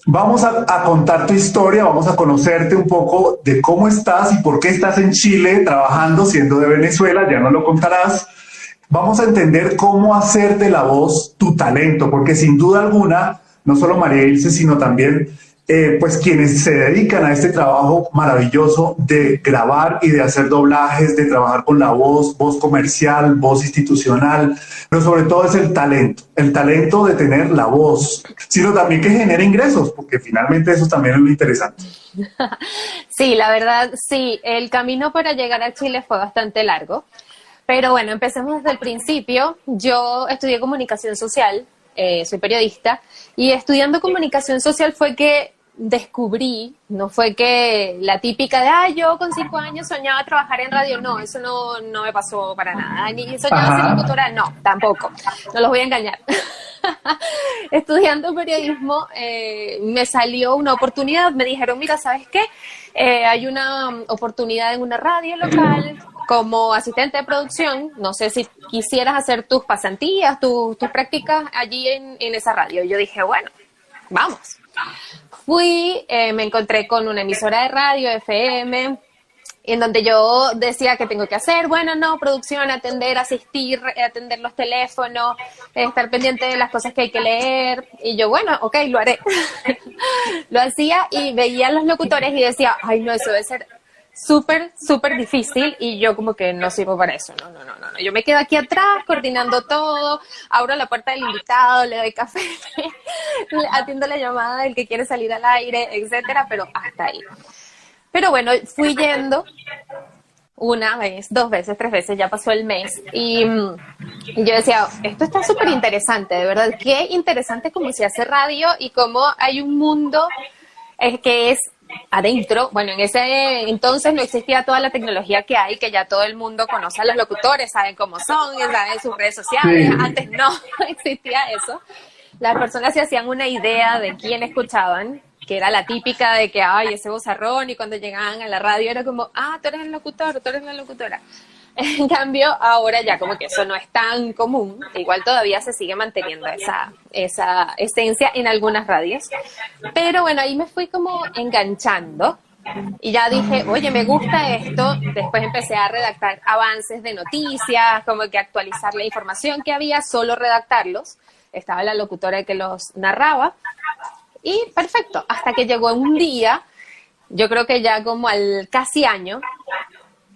Vamos a contar tu historia, vamos a conocerte un poco de cómo estás y por qué estás en Chile trabajando, siendo de Venezuela, ya no lo contarás. Vamos a entender cómo hacer de la voz tu talento, porque sin duda alguna, no solo María Ilse, sino también pues quienes se dedican a este trabajo maravilloso de grabar y de hacer doblajes, de trabajar con la voz, voz comercial, voz institucional, pero sobre todo es el talento de tener la voz, sino también que genere ingresos, porque finalmente eso también es lo interesante. Sí, la verdad, sí, el camino para llegar a Chile fue bastante largo, pero bueno, empecemos desde el principio. Yo estudié comunicación social, soy periodista, y estudiando comunicación social fue que descubrí, no fue que la típica de, yo con 5 años soñaba trabajar en radio, no, eso no me pasó para nada, ni soñaba ser locutora, no, tampoco, no los voy a engañar. Estudiando periodismo me salió una oportunidad, me dijeron, mira, ¿sabes qué? Hay una oportunidad en una radio local como asistente de producción, no sé si quisieras hacer tus pasantías, tus prácticas allí en esa radio. Y yo dije, bueno, vamos. Fui, me encontré con una emisora de radio, FM, en donde yo decía que tengo que hacer, bueno, no, producción, atender, asistir, atender los teléfonos, estar pendiente de las cosas que hay que leer. Y yo, bueno, ok, lo haré. Lo hacía y veía a los locutores y decía, ay, no, eso debe ser súper difícil, y yo como que no sirvo para eso, no. Yo me quedo aquí atrás coordinando todo, abro la puerta del invitado, le doy café, atiendo la llamada del que quiere salir al aire, etcétera, pero hasta ahí. Pero bueno, fui yendo una vez, 2 veces, 3 veces, ya pasó el mes, y yo decía, esto está súper interesante, de verdad, qué interesante cómo se hace radio y cómo hay un mundo que es adentro. Bueno, en ese entonces no existía toda la tecnología que hay, que ya todo el mundo conoce a los locutores, saben cómo son, saben sus redes sociales. Sí. Antes no existía eso. Las personas se hacían una idea de quién escuchaban, que era la típica de que, ay, ese vozarrón, y cuando llegaban a la radio era como, tú eres el locutor, tú eres la locutora. En cambio, ahora ya como que eso no es tan común, igual todavía se sigue manteniendo esa esencia en algunas radios, pero bueno, ahí me fui como enganchando y ya dije, oye, me gusta esto. Después empecé a redactar avances de noticias, como que actualizar la información que había, solo redactarlos, estaba la locutora que los narraba, y perfecto, hasta que llegó un día, yo creo que ya como al casi año,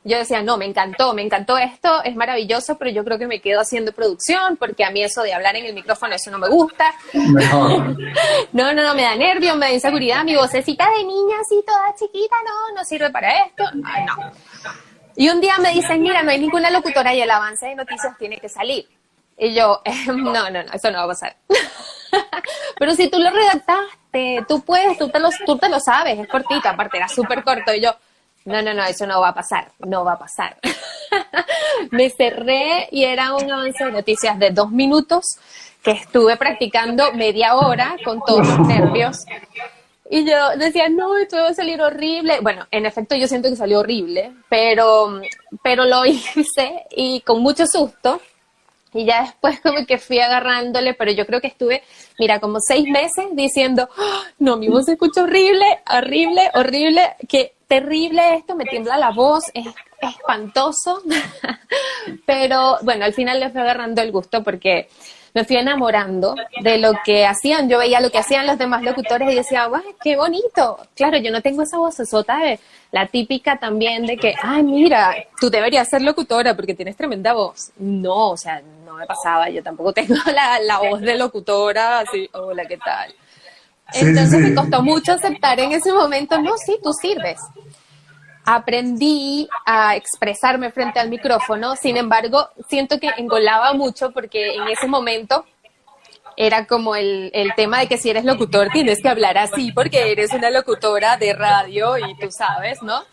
yo decía, no, me encantó esto, es maravilloso, pero yo creo que me quedo haciendo producción, porque a mí eso de hablar en el micrófono, eso no me gusta. Mejor. No, me da nervio, me da inseguridad, mi vocecita de niña así toda chiquita, no sirve para esto. Ay, no. Y un día me dicen, mira, no hay ninguna locutora y el avance de noticias tiene que salir. Y yo, no, eso no va a pasar. Pero si tú lo redactaste, tú puedes, tú te lo sabes, es cortito, aparte era súper corto, y yo, no, eso no va a pasar. Me cerré y era un avance de noticias de 2 minutos que estuve practicando media hora con todos los nervios. Y yo decía, no, esto va a salir horrible. Bueno, en efecto yo siento que salió horrible, pero lo hice y con mucho susto. Y ya después como que fui agarrándole, pero yo creo que estuve, mira, como 6 meses diciendo, no, mi voz se escucha horrible, qué terrible esto, me tiembla la voz, es espantoso. Pero bueno, al final le fui agarrando el gusto porque me fui enamorando de lo que hacían. Yo veía lo que hacían los demás locutores y decía, ¡guau, qué bonito! Claro, yo no tengo esa vocesota de la típica también de que, ay, mira, tú deberías ser locutora porque tienes tremenda voz. No, o sea, no me pasaba, yo tampoco tengo la voz de locutora, así, hola, ¿qué tal? Entonces me costó mucho aceptar en ese momento, no, sí, tú sirves. Aprendí a expresarme frente al micrófono, sin embargo, siento que engolaba mucho porque en ese momento era como el tema de que si eres locutor tienes que hablar así porque eres una locutora de radio y tú sabes, ¿no?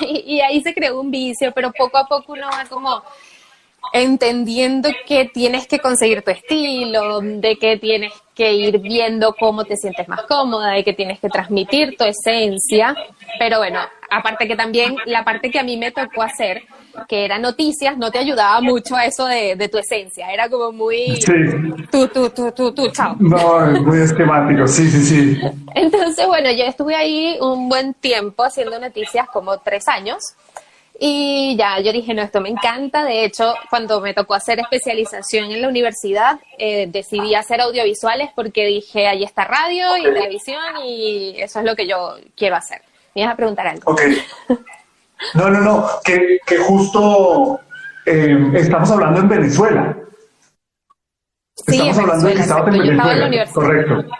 Y ahí se creó un vicio, pero poco a poco uno va como entendiendo que tienes que conseguir tu estilo, de que tienes que ir viendo cómo te sientes más cómoda, de que tienes que transmitir tu esencia, pero bueno, aparte que también la parte que a mí me tocó hacer, que era noticias, no te ayudaba mucho a eso de tu esencia, era como muy Sí, tú, chao. no, es muy esquemático, sí, sí, sí. Entonces, bueno, yo estuve ahí un buen tiempo haciendo noticias, como 3 años, y ya yo dije, no, esto me encanta. De hecho, cuando me tocó hacer especialización en la universidad, decidí hacer audiovisuales porque dije, ahí está radio y televisión y eso es lo que yo quiero hacer. ¿Me ibas a preguntar algo? Ok. No, no, no, que justo estamos hablando en Venezuela. Sí, en Estamos hablando de que Venezuela, estabas exacto. en Yo estaba en la Venezuela. universidad. Correcto,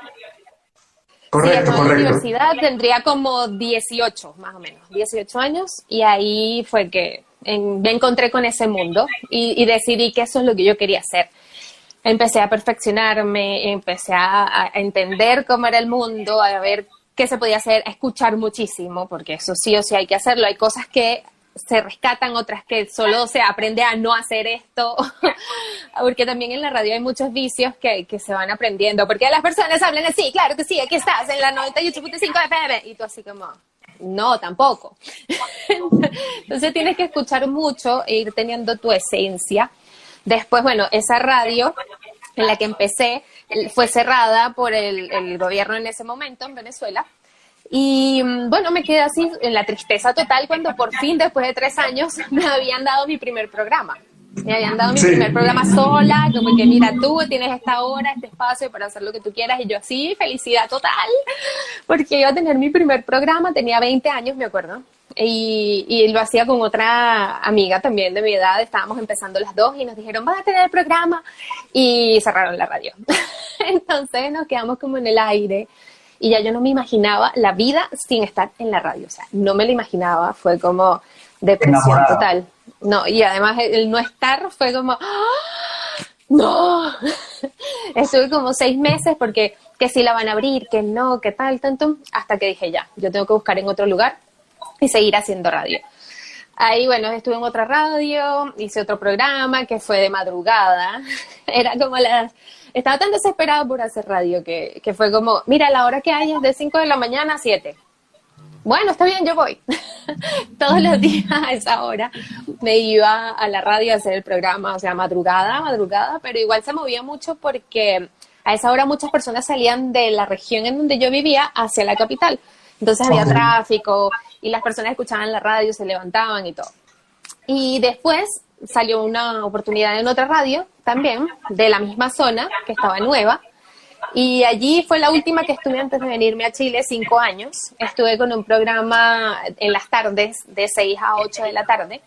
Sí, correcto, estaba en la correcto. universidad, tendría como 18, más o menos, 18 años, y ahí fue que me encontré con ese mundo y decidí que eso es lo que yo quería hacer. Empecé a perfeccionarme, empecé a entender cómo era el mundo, a ver qué se podía hacer, a escuchar muchísimo, porque eso sí o sí hay que hacerlo. Hay cosas que se rescatan, otras que solo se aprende a no hacer esto, porque también en la radio hay muchos vicios que se van aprendiendo, porque las personas hablan así, claro que sí, aquí estás en la 98.5 FM, y tú así como, no, tampoco. Entonces tienes que escuchar mucho e ir teniendo tu esencia. Después, bueno, esa radio en la que empecé fue cerrada por el gobierno en ese momento en Venezuela. Y bueno, me quedé así en la tristeza total cuando por fin, después de 3 años, me habían dado mi primer programa. Me habían dado mi Sí. primer programa sola, como que mira, tú tienes esta hora, este espacio para hacer lo que tú quieras. Y yo así, felicidad total, porque iba a tener mi primer programa, tenía 20 años, me acuerdo. Y lo hacía con otra amiga también de mi edad, estábamos empezando las dos y nos dijeron, vas a tener el programa, y cerraron la radio. Entonces nos quedamos como en el aire. Y ya yo no me imaginaba la vida sin estar en la radio. O sea, no me la imaginaba. Fue como depresión Enamorada. total. No, y además el no estar fue como, ¡ah! ¡No! Estuve como 6 meses porque que si la van a abrir, que no, que tal, tanto, hasta que dije ya, yo tengo que buscar en otro lugar y seguir haciendo radio. Ahí, bueno, estuve en otra radio, hice otro programa que fue de madrugada. Era como Estaba tan desesperada por hacer radio que fue como, mira, la hora que hay es de 5 de la mañana a 7. Bueno, está bien, yo voy. Todos los días a esa hora me iba a la radio a hacer el programa, o sea, madrugada, pero igual se movía mucho porque a esa hora muchas personas salían de la región en donde yo vivía hacia la capital. Entonces había tráfico y las personas escuchaban la radio, se levantaban y todo. Y después salió una oportunidad en otra radio también, de la misma zona, que estaba nueva. Y allí fue la última que estuve antes de venirme a Chile, 5 años. Estuve con un programa en las tardes, de 6 a 8 de la tarde.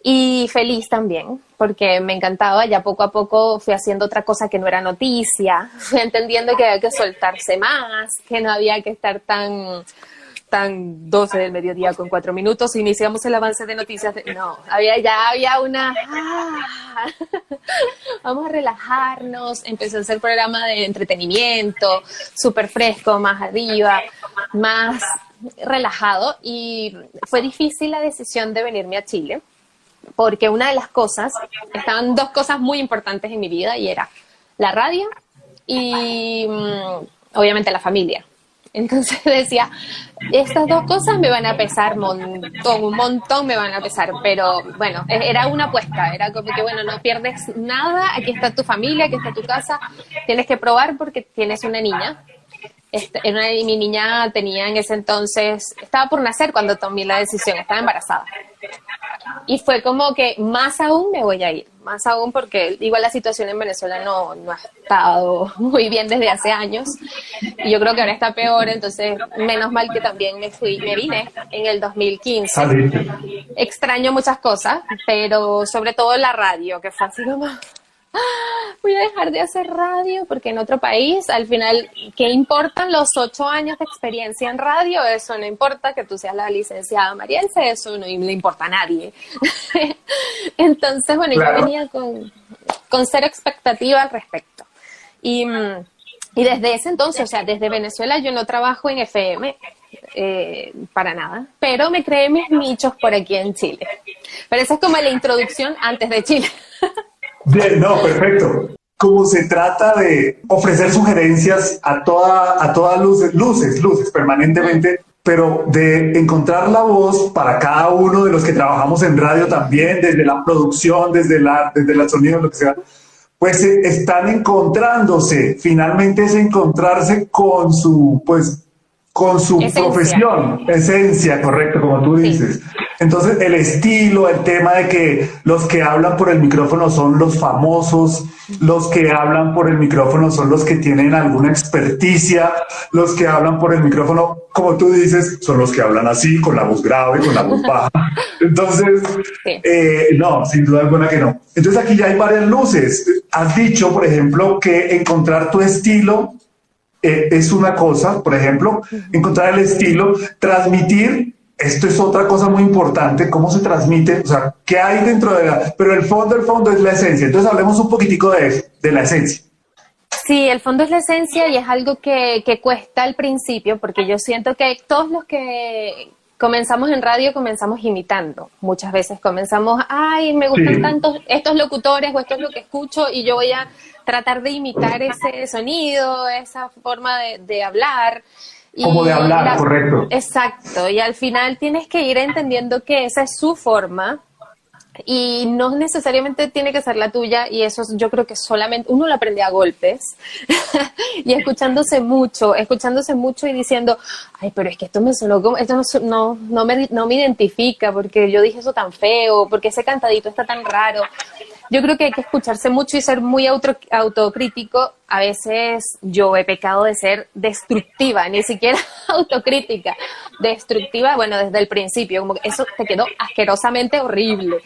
Y feliz también, porque me encantaba. Ya poco a poco fui haciendo otra cosa que no era noticia. Fui entendiendo que había que soltarse más, que no había que estar tan 12 del mediodía con 4 minutos, iniciamos el avance de noticias. No, ya había una... vamos a relajarnos. Empecé a hacer programa de entretenimiento, súper fresco, más arriba, más relajado. Y fue difícil la decisión de venirme a Chile, porque una de las cosas, estaban 2 cosas muy importantes en mi vida, y era la radio y obviamente la familia. Entonces decía, estas 2 cosas me van a pesar un montón me van a pesar, pero bueno, era una apuesta, era como que bueno, no pierdes nada, aquí está tu familia, aquí está tu casa, tienes que probar porque tienes una niña. Mi niña tenía en ese entonces, estaba por nacer cuando tomé la decisión, estaba embarazada. Y fue como que más aún me voy a ir, más aún porque igual la situación en Venezuela no ha estado muy bien desde hace años y yo creo que ahora está peor, entonces menos mal que también me vine en el 2015. Saliste. Extraño muchas cosas, pero sobre todo la radio, que fue así como... voy a dejar de hacer radio porque en otro país, al final, ¿qué importan los 8 años de experiencia en radio? Eso no importa, que tú seas la licenciada mariense, eso no le importa a nadie. Entonces, bueno, Claro. yo venía con cero expectativa al respecto. Y desde ese entonces, o sea, desde Venezuela yo no trabajo en FM, para nada, pero me creé mis nichos por aquí en Chile. Pero esa es como la introducción antes de Chile. Bien, no, perfecto. Como se trata de ofrecer sugerencias a todas luces permanentemente, pero de encontrar la voz para cada uno de los que trabajamos en radio también, desde la producción, desde el sonido, lo que sea, pues están encontrándose. Finalmente es encontrarse con su, pues, con su profesión, esencia, correcto, como tú dices. Sí. Entonces, el estilo, el tema de que los que hablan por el micrófono son los famosos, los que hablan por el micrófono son los que tienen alguna experticia, los que hablan por el micrófono, como tú dices, son los que hablan así, con la voz grave, con la voz baja. Entonces, sí. No, sin duda alguna que no. Entonces, aquí ya hay varias luces. Has dicho, por ejemplo, que encontrar tu estilo es una cosa, por ejemplo, encontrar el estilo, transmitir. Esto es otra cosa muy importante, cómo se transmite, o sea, qué hay dentro de la... Pero el fondo es la esencia. Entonces hablemos un poquitico de eso, de la esencia. Sí, el fondo es la esencia y es algo que cuesta al principio, porque yo siento que todos los que comenzamos en radio comenzamos imitando. Muchas veces comenzamos, ay, me gustan tanto estos locutores o esto es lo que escucho y yo voy a tratar de imitar ese sonido, esa forma de hablar. Como de hablar, correcto. Exacto, y al final tienes que ir entendiendo que esa es su forma y no necesariamente tiene que ser la tuya, y eso yo creo que solamente uno lo aprende a golpes y escuchándose mucho y diciendo, ay, pero es que esto me sonó como, esto no me identifica porque yo dije eso tan feo, porque ese cantadito está tan raro. Yo creo que hay que escucharse mucho y ser muy autocrítico. A veces yo he pecado de ser destructiva, ni siquiera autocrítica, destructiva, bueno, desde el principio, como que eso te quedó asquerosamente horrible.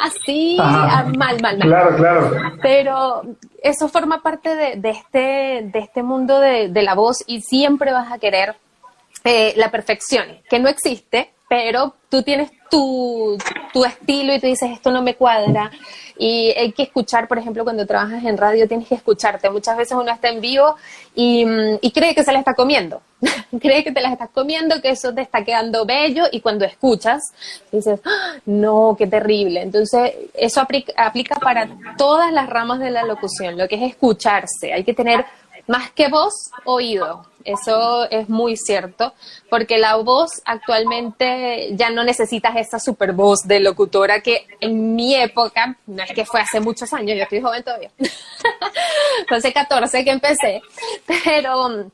Así, mal. Claro. Pero eso forma parte de este mundo de la voz y siempre vas a querer la perfección, que no existe, pero tú tienes tu estilo y tú dices, esto no me cuadra. Y hay que escuchar, por ejemplo, cuando trabajas en radio tienes que escucharte. Muchas veces uno está en vivo y cree que se la está comiendo. Cree que te las estás comiendo, que eso te está quedando bello, y cuando escuchas dices, ¡ah, no, qué terrible! Entonces eso aplica para todas las ramas de la locución, lo que es escucharse. Hay que tener más que voz, oído. Eso es muy cierto, porque la voz actualmente ya no necesitas esa super voz de locutora que en mi época, no es que fue hace muchos años, yo estoy joven todavía, fue hace 14 que empecé, pero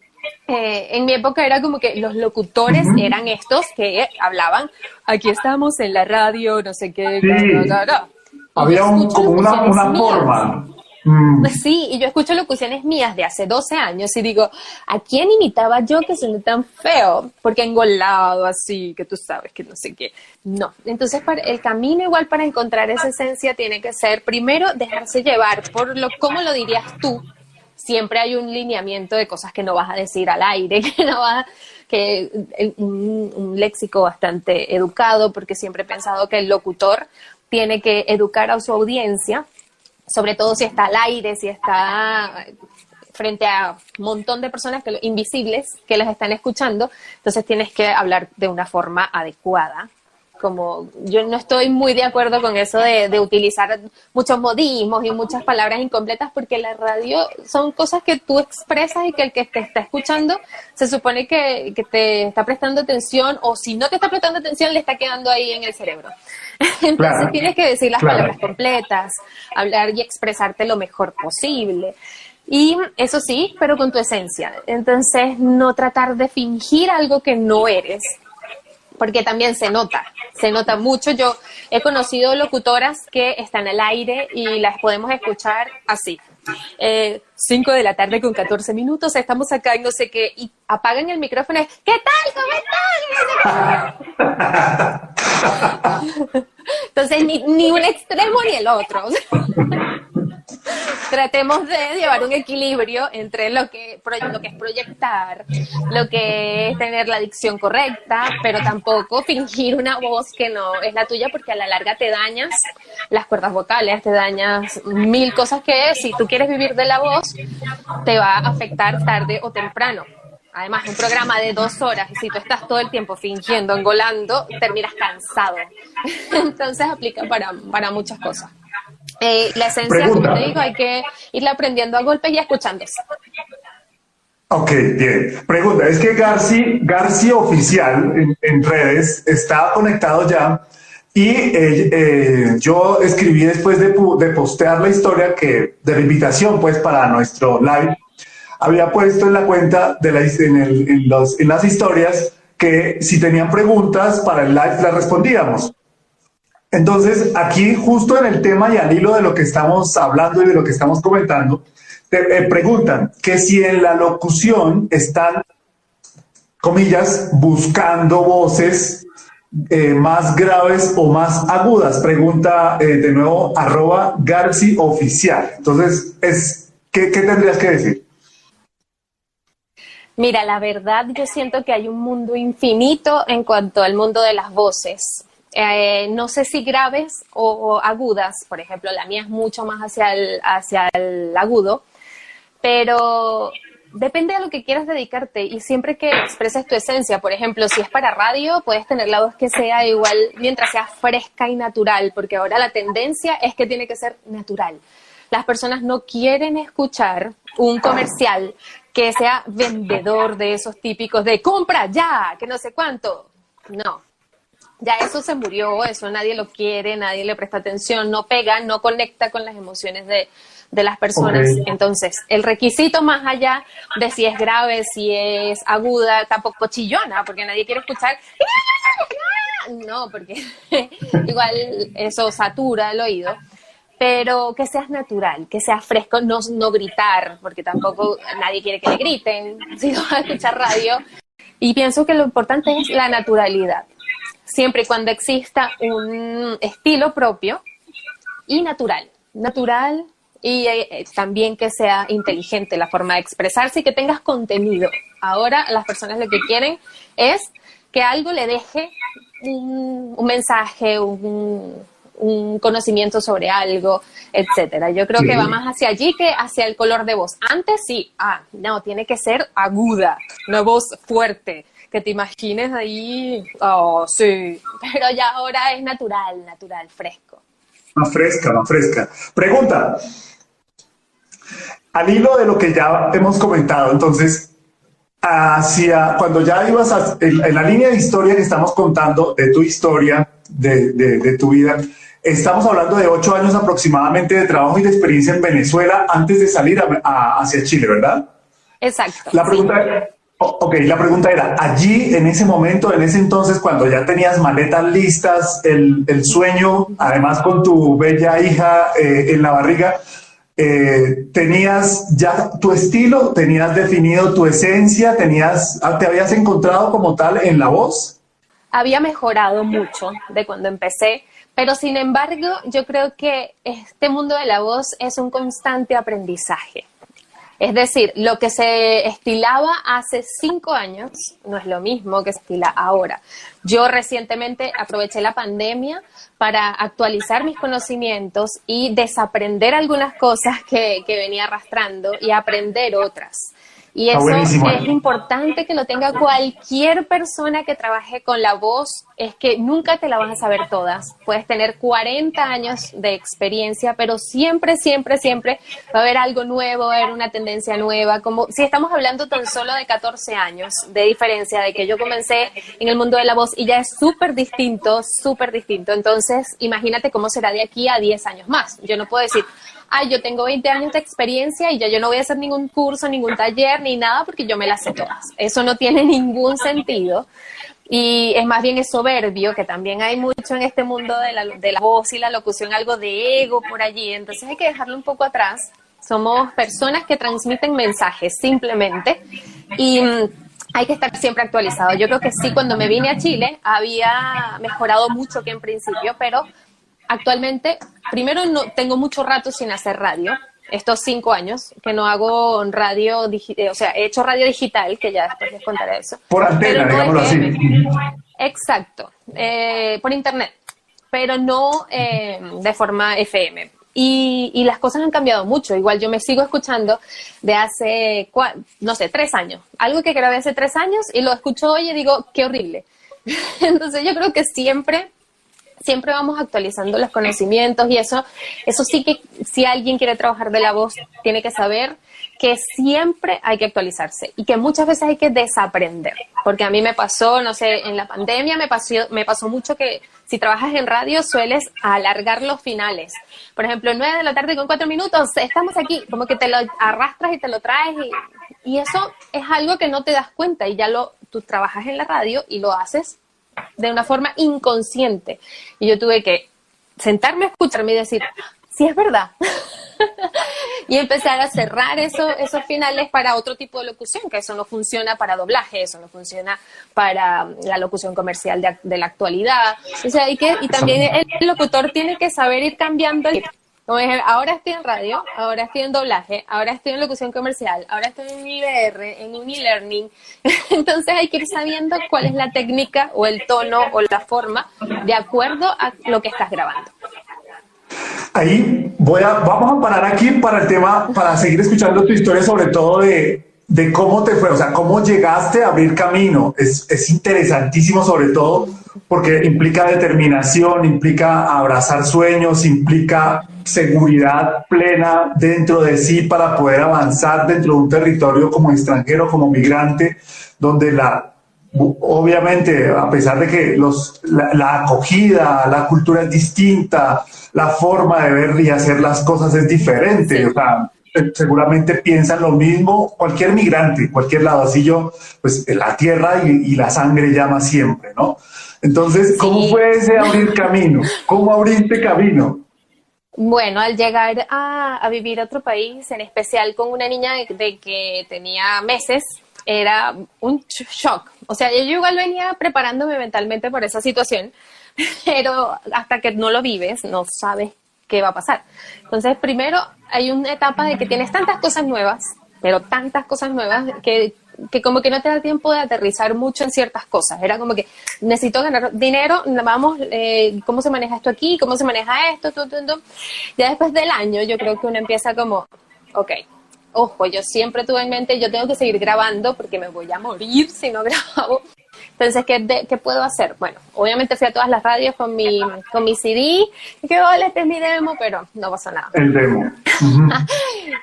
en mi época era como que los locutores eran estos que hablaban, aquí estamos en la radio, no sé qué, sí. Había como una forma. Sí, y yo escucho locuciones mías de hace 12 años y digo, ¿a quién imitaba yo que suene tan feo? Porque engolado así, que tú sabes que no sé qué. No, entonces el camino igual para encontrar esa esencia tiene que ser, primero, dejarse llevar por cómo lo dirías tú. Siempre hay un lineamiento de cosas que no vas a decir al aire, un léxico bastante educado, porque siempre he pensado que el locutor tiene que educar a su audiencia, sobre todo si está al aire, si está frente a un montón de personas invisibles que los están escuchando, entonces tienes que hablar de una forma adecuada. Como yo no estoy muy de acuerdo con eso de utilizar muchos modismos y muchas palabras incompletas, porque la radio son cosas que tú expresas y que el que te está escuchando se supone que te está prestando atención, o si no te está prestando atención le está quedando ahí en el cerebro. Entonces tienes que decir las palabras completas, hablar y expresarte lo mejor posible. Y eso sí, pero con tu esencia. Entonces no tratar de fingir algo que no eres, porque también se nota mucho. Yo he conocido locutoras que están al aire y las podemos escuchar así. 5 de la tarde con 14 minutos, estamos acá y no sé qué, y apagan el micrófono y, ¿qué tal? ¿Cómo están? Entonces ni un extremo ni el otro. Tratemos de llevar un equilibrio entre lo que es proyectar, lo que es tener la dicción correcta, pero tampoco fingir una voz que no es la tuya, porque a la larga te dañas las cuerdas vocales, te dañas mil cosas que si tú quieres vivir de la voz, te va a afectar tarde o temprano. Además, un programa de 2 horas, y si tú estás todo el tiempo fingiendo, engolando, terminas cansado. Entonces aplica para muchas cosas. La esencia, como te digo, hay que irla aprendiendo a golpes y escuchándose. Ok, bien. Pregunta, es que Garci Oficial en redes está conectado ya y yo escribí después de postear la historia de la invitación pues para nuestro live, había puesto en la cuenta en las historias que si tenían preguntas para el live las respondíamos. Entonces, aquí justo en el tema y al hilo de lo que estamos hablando y de lo que estamos comentando, te preguntan que si en la locución están, comillas, buscando voces más graves o más agudas. Pregunta de nuevo @Garci Oficial. Entonces, ¿qué tendrías que decir? Mira, la verdad yo siento que hay un mundo infinito en cuanto al mundo de las voces. No sé si graves o agudas, por ejemplo, la mía es mucho más hacia el agudo, pero depende de lo que quieras dedicarte y siempre que expreses tu esencia. Por ejemplo, si es para radio, puedes tener la voz que sea igual mientras sea fresca y natural, porque ahora la tendencia es que tiene que ser natural. Las personas no quieren escuchar un comercial que sea vendedor de esos típicos de compra ya, que no sé cuánto. No, ya eso se murió, eso nadie lo quiere, nadie le presta atención, no pega, no conecta con las emociones de las personas. Ok. Entonces, el requisito más allá de si es grave, si es aguda, tampoco chillona, porque nadie quiere escuchar. No, porque igual eso satura el oído. Pero que seas natural, que seas fresco, no gritar, porque tampoco nadie quiere que le griten si no va a escuchar radio. Y pienso que lo importante es la naturalidad, siempre y cuando exista un estilo propio y natural y también que sea inteligente la forma de expresarse y que tengas contenido. Ahora las personas lo que quieren es que algo le deje un mensaje, un conocimiento sobre algo, etcétera. Yo creo que va Sí. más hacia allí que hacia el color de voz. Antes sí, no, tiene que ser aguda, una voz fuerte, que te imagines ahí, oh, sí, pero ya ahora es natural, fresco. Más fresca, más fresca. Pregunta, al hilo de lo que ya hemos comentado, entonces, hacia cuando ya ibas en la línea de historia que estamos contando, de tu historia, de tu vida, estamos hablando de 8 años aproximadamente de trabajo y de experiencia en Venezuela antes de salir hacia Chile, ¿verdad? Exacto, La sí. pregunta, ok, la pregunta era, allí en ese momento, en ese entonces, cuando ya tenías maletas listas, el sueño, además con tu bella hija en la barriga, tenías ya tu estilo, tenías definido tu esencia, te habías encontrado como tal en la voz. Había mejorado mucho de cuando empecé, pero sin embargo, yo creo que este mundo de la voz es un constante aprendizaje. Es decir, lo que se estilaba hace 5 años no es lo mismo que se estila ahora. Yo recientemente aproveché la pandemia para actualizar mis conocimientos y desaprender algunas cosas que venía arrastrando y aprender otras. Y Está eso buenísimo. es importante que lo tenga cualquier persona que trabaje con la voz, es que nunca te la vas a saber todas. Puedes tener 40 años de experiencia, pero siempre va a haber algo nuevo, va a haber una tendencia nueva. Como si estamos hablando tan solo de 14 años de diferencia de que yo comencé en el mundo de la voz y ya es súper distinto, súper distinto. Entonces, imagínate cómo será de aquí a 10 años más. Yo no puedo decir, yo tengo 20 años de experiencia y ya yo no voy a hacer ningún curso, ningún taller, ni nada, porque yo me las sé todas. Eso no tiene ningún sentido. Y es más bien es soberbio, que también hay mucho en este mundo de la voz y la locución, algo de ego por allí. Entonces hay que dejarlo un poco atrás. Somos personas que transmiten mensajes simplemente y hay que estar siempre actualizado. Yo creo que sí, cuando me vine a Chile había mejorado mucho que en principio, pero actualmente, primero no tengo mucho rato sin hacer radio, estos 5 años que no hago radio, o sea, he hecho radio digital, que ya después les contaré eso, Por pero antena, no digámoslo así. FM. Exacto, por internet, pero no de forma FM. Y las cosas han cambiado mucho. Igual yo me sigo escuchando de hace, no sé, 3 años. Algo que grabé hace 3 años y lo escucho hoy y digo, qué horrible. Entonces yo creo que siempre vamos actualizando los conocimientos y eso sí que si alguien quiere trabajar de la voz tiene que saber que siempre hay que actualizarse y que muchas veces hay que desaprender. Porque a mí me pasó, no sé, en la pandemia me pasó mucho que si trabajas en radio sueles alargar los finales. Por ejemplo, 9 de la tarde con 4 minutos, estamos aquí, como que te lo arrastras y te lo traes y eso es algo que no te das cuenta y tú trabajas en la radio y lo haces de una forma inconsciente. Y yo tuve que sentarme a escucharme y decir, sí es verdad. Y empezar a cerrar esos finales para otro tipo de locución, que eso no funciona para doblaje, eso no funciona para la locución comercial de la actualidad. O sea, y también el locutor tiene que saber ir cambiando el... Como dije, ahora estoy en radio, ahora estoy en doblaje, ahora estoy en locución comercial, ahora estoy en IBR, en e-learning. Entonces hay que ir sabiendo cuál es la técnica o el tono o la forma de acuerdo a lo que estás grabando. Ahí vamos a parar aquí para el tema, para seguir escuchando tu historia, sobre todo de cómo te fue, o sea, cómo llegaste a abrir camino. Es interesantísimo, sobre todo porque implica determinación, implica abrazar sueños, implica seguridad plena dentro de sí para poder avanzar dentro de un territorio como extranjero, como migrante, donde obviamente, a pesar de que la acogida, la cultura es distinta, la forma de ver y hacer las cosas es diferente. Sí. O sea, seguramente piensan lo mismo cualquier migrante, cualquier lado. Así pues la tierra y la sangre llama siempre, ¿no? Entonces, ¿cómo fue ese abrir camino? ¿Cómo abriste camino? Bueno, al llegar a vivir a otro país, en especial con una niña de que tenía meses, era un shock. O sea, yo igual venía preparándome mentalmente por esa situación, pero hasta que no lo vives, no sabes qué va a pasar. Entonces, primero hay una etapa de que tienes tantas cosas nuevas, pero tantas cosas nuevas que como que no te da tiempo de aterrizar mucho en ciertas cosas. Era como que necesito ganar dinero, vamos, ¿cómo se maneja esto aquí? ¿Cómo se maneja esto? Ya después del año yo creo que uno empieza como, ok, ojo, yo siempre tuve en mente, yo tengo que seguir grabando porque me voy a morir si no grabo. Entonces, ¿qué puedo hacer? Bueno, obviamente fui a todas las radios con mi CD, y que hola, este es mi demo, pero no pasó nada. El demo.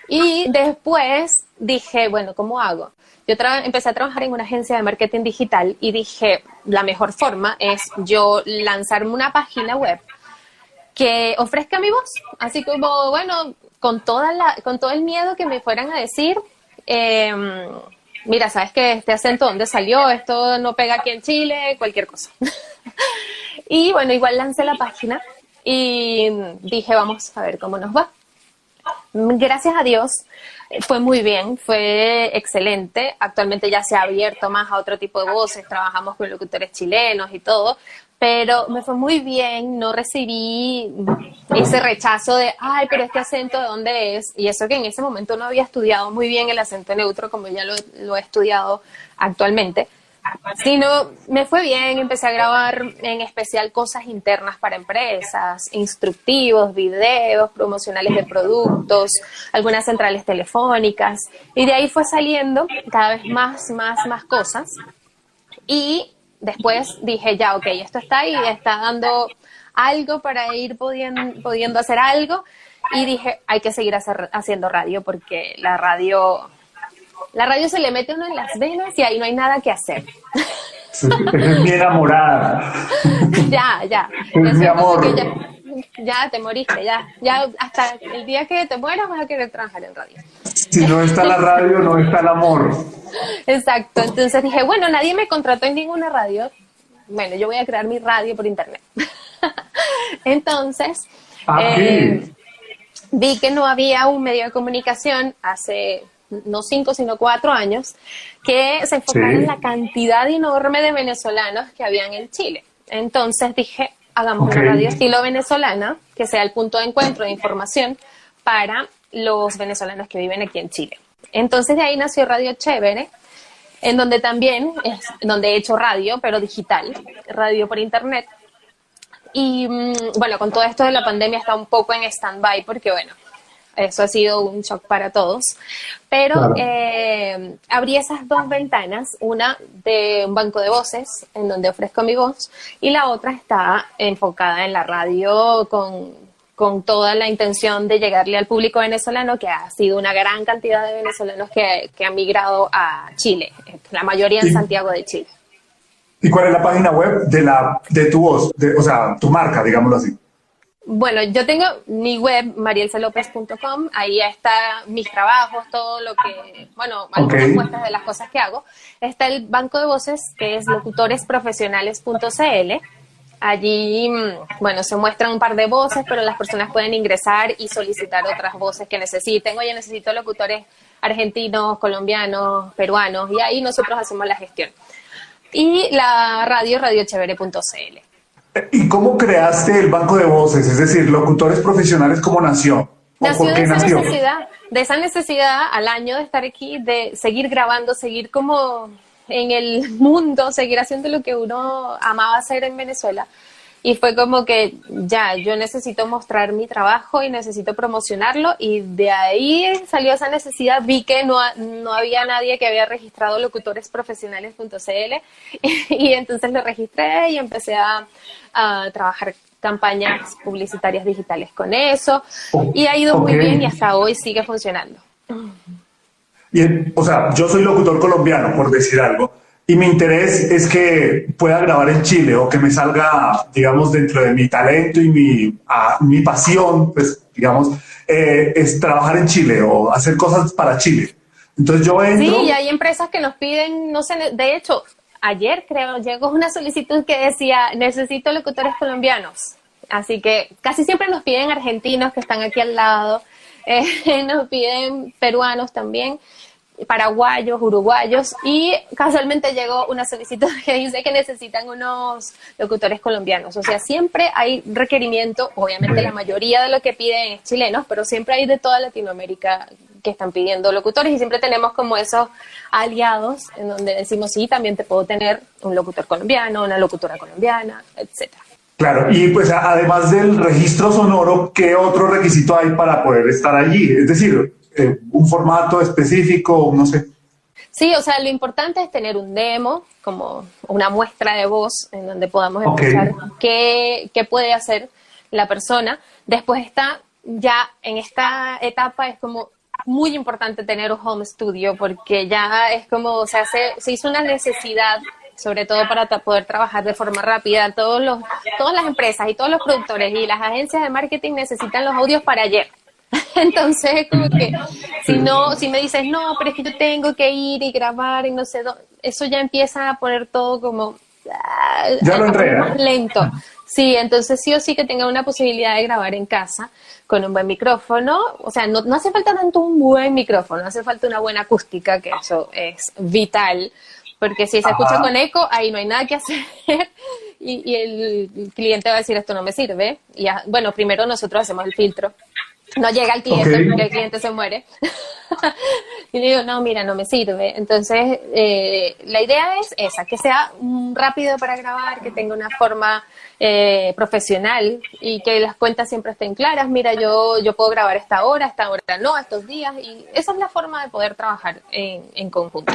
Y después dije, bueno, ¿cómo hago? Yo empecé a trabajar en una agencia de marketing digital y dije, la mejor forma es yo lanzarme una página web que ofrezca mi voz, así como, bueno, con todo el miedo que me fueran a decir, mira, ¿sabes qué? Este acento, ¿dónde salió? Esto no pega aquí en Chile, cualquier cosa. Y bueno, igual lancé la página y dije, vamos a ver cómo nos va. Gracias a Dios, fue muy bien, fue excelente. Actualmente ya se ha abierto más a otro tipo de voces, trabajamos con locutores chilenos y todo, pero me fue muy bien, no recibí ese rechazo de, ay, pero este acento, ¿de dónde es? Y eso que en ese momento no había estudiado muy bien el acento neutro como ya lo he estudiado actualmente, sino me fue bien, empecé a grabar en especial cosas internas para empresas, instructivos, videos, promocionales de productos, algunas centrales telefónicas, y de ahí fue saliendo cada vez más cosas, y después dije, ya, ok, esto está ahí, está dando algo para ir pudiendo hacer algo, y dije, hay que seguir haciendo radio, porque la radio se le mete uno en las venas y ahí no hay nada que hacer. Es mi enamorada. Ya. Es mi amor. Ya te moriste, ya hasta el día que te mueras vas a querer trabajar en radio. Si no está la radio, no está el amor. Exacto, entonces dije, bueno, nadie me contrató en ninguna radio, bueno, yo voy a crear mi radio por internet. Entonces, vi que no había un medio de comunicación hace no 5, sino 4 años, que se enfocara en la cantidad enorme de venezolanos que habían en Chile. Entonces dije, hagamos una radio estilo venezolana, que sea el punto de encuentro de información para los venezolanos que viven aquí en Chile. Entonces de ahí nació Radio Chévere, en donde también donde he hecho radio, pero digital, radio por internet. Y bueno, con todo esto de la pandemia está un poco en stand-by porque, bueno, eso ha sido un shock para todos, pero claro. Abrí esas 2 ventanas, una de un banco de voces en donde ofrezco mi voz y la otra está enfocada en la radio con con toda la intención de llegarle al público venezolano, que ha sido una gran cantidad de venezolanos que han migrado a Chile, la mayoría en Santiago de Chile. ¿Y cuál es la página web de tu voz, o sea, tu marca, digámoslo así? Bueno, yo tengo mi web, marielsalopez.com, ahí está mis trabajos, todo lo que, bueno, algunas muestras de las cosas que hago. Está el banco de voces, que es locutoresprofesionales.cl. Allí, bueno, se muestran un par de voces, pero las personas pueden ingresar y solicitar otras voces que necesiten. Oye, necesito locutores argentinos, colombianos, peruanos, y ahí nosotros hacemos la gestión. Y la radio, radiochevere.cl. ¿Y cómo creaste el banco de voces? Es decir, locutores profesionales, ¿cómo nació? Nació de esa necesidad al año de estar aquí, de seguir grabando, seguir como en el mundo, seguir haciendo lo que uno amaba hacer en Venezuela. Y fue como que ya, yo necesito mostrar mi trabajo y necesito promocionarlo, y de ahí salió esa necesidad. Vi que no había nadie que había registrado locutoresprofesionales.cl y entonces lo registré y empecé a trabajar campañas publicitarias digitales con eso, y ha ido muy bien y hasta hoy sigue funcionando. Y, o sea, yo soy locutor colombiano, por decir algo, y mi interés es que pueda grabar en Chile o que me salga, digamos, dentro de mi talento y mi pasión, pues, digamos, es trabajar en Chile o hacer cosas para Chile. Entonces yo entro... Sí, y hay empresas que nos piden, no sé, de hecho, ayer creo, llegó una solicitud que decía, necesito locutores colombianos. Así que casi siempre nos piden argentinos que están aquí al lado, nos piden peruanos también, paraguayos, uruguayos, y casualmente llegó una solicitud que dice que necesitan unos locutores colombianos. O sea, siempre hay requerimiento, obviamente la mayoría de lo que piden es chilenos, pero siempre hay de toda Latinoamérica que están pidiendo locutores, y siempre tenemos como esos aliados en donde decimos, sí, también te puedo tener un locutor colombiano, una locutora colombiana, etcétera. Claro, y pues además del registro sonoro, ¿qué otro requisito hay para poder estar allí? Es decir, un formato específico, no sé. Sí, o sea, lo importante es tener un demo, como una muestra de voz en donde podamos escuchar qué puede hacer la persona. Después está, ya en esta etapa es como muy importante tener un home studio, porque ya es como, o sea, se hizo una necesidad, sobre todo para poder trabajar de forma rápida. Todas las empresas y todos los productores y las agencias de marketing necesitan los audios para ayer. Entonces, como que si me dices, no, pero es que yo tengo que ir y grabar y no sé dónde, eso ya empieza a poner todo como ya lo más lento. Sí, entonces sí o sí que tenga una posibilidad de grabar en casa con un buen micrófono. O sea, no hace falta tanto un buen micrófono, hace falta una buena acústica, que eso es vital, porque si se escucha con eco, ahí no hay nada que hacer. Y el cliente va a decir, esto no me sirve. Y bueno, primero nosotros hacemos el filtro. No llega el cliente porque el cliente se muere. Y le digo, no, mira, no me sirve. Entonces, la idea es esa, que sea rápido para grabar, que tenga una forma profesional, y que las cuentas siempre estén claras. Mira, yo puedo grabar esta hora no, estos días. Y esa es la forma de poder trabajar en conjunto.